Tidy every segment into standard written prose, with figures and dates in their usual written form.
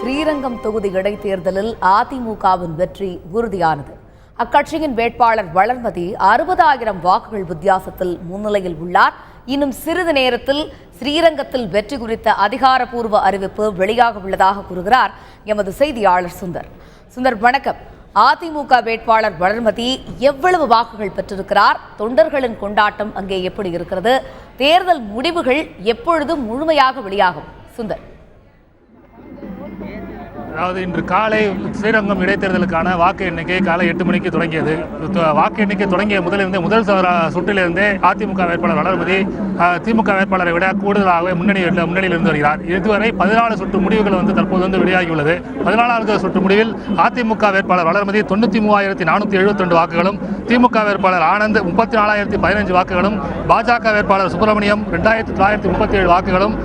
ஸ்ரீரங்கம் தொகுதி இடைத்தேர்தலில் அதிமுகவின் வெற்றி உறுதியானது. அக்கட்சியின் வேட்பாளர் வளர்மதி 60,000 வாக்குகள் வித்தியாசத்தில் முன்னிலையில் உள்ளார். இன்னும் சிறிது நேரத்தில் ஸ்ரீரங்கத்தில் வெற்றி குறித்த அதிகாரப்பூர்வ அறிவிப்பு வெளியாக உள்ளதாக கூறுகிறார் எமது செய்தியாளர் சுந்தர். சுந்தர், வணக்கம். அதிமுக வேட்பாளர் வளர்மதி எவ்வளவு வாக்குகள் பெற்றிருக்கிறார்? தொண்டர்களின் கொண்டாட்டம் அங்கே எப்படி இருக்கிறது? தேர்தல் முடிவுகள் எப்பொழுது முழுமையாக வெளியாகும்? சுந்தர். அதாவது இன்று காலை ஸ்ரீரங்கம் இடைத்தேர்தலுக்கான வாக்கு எண்ணிக்கை காலை 8 மணிக்கு தொடங்கியது. வாக்கு எண்ணிக்கை தொடங்கிய முதல் சுற்றிலிருந்தே அதிமுக வேட்பாளர் வளர்மதி திமுக வேட்பாளரை விட கூடுதலாக முன்னணியில் இருந்து வருகிறார். இதுவரை 14 சுற்று முடிவுகள் தற்போது வெளியாகியுள்ளது. 14வது சுற்று முடிவில் அதிமுக வேட்பாளர் வளர்மதி 93,472 வாக்குகளும், திமுக வேட்பாளர் ஆனந்த் 34,015 வாக்குகளும், பாஜக வேட்பாளர் சுப்பிரமணியம் 2,937 வாக்குகளும்,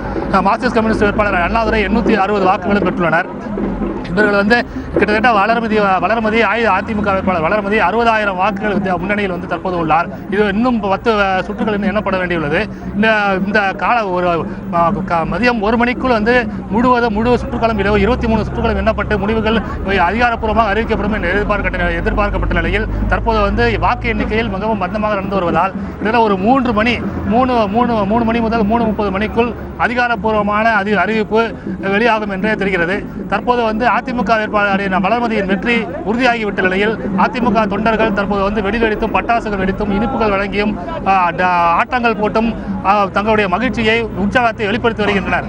மார்க்சிஸ்ட் கம்யூனிஸ்ட் வேட்பாளர் அண்ணாதுரை 860 வாக்குகளும் பெற்றுள்ளனர். இவர்கள் கிட்டத்தட்ட வளர்மதி அதிமுக வேட்பாளர் வளர்மதி 60,000 வாக்குகள் முன்னணியில் தற்போது உள்ளார். இது இன்னும் 10 சுற்றுகள் எண்ணப்பட வேண்டியுள்ளது. இந்த கால ஒரு மதியம் 1 மணிக்குள் முழு சுற்றுகளும் 23 சுற்றுகளும் எண்ணப்பட்டு முடிவுகள் அதிகாரப்பூர்வமாக அறிவிக்கப்படும் என்று எதிர்பார்க்கப்பட்ட நிலையில் தற்போது வாக்கு எண்ணிக்கையில் மிகவும் மந்தமாக நடந்து வருவதால் இதில் ஒரு 3 மணி முதல் 3:30 மணிக்குள் அதிகாரப்பூர்வமான அறிவிப்பு வெளியாகும் என்றே தெரிகிறது. தற்போது அதிமுக வேட்பாளரின் வளர்மதியின் வெற்றி உறுதியாகிவிட்ட நிலையில் அதிமுக தொண்டர்கள் தற்போது வெடி வெடித்தும் பட்டாசுகள் வெடித்தும் இனிப்புகள் வழங்கியும் ஆட்டங்கள் போட்டும் தங்களுடைய மகிழ்ச்சியை உற்சாகத்தை வெளிப்படுத்தி வருகின்றனர்.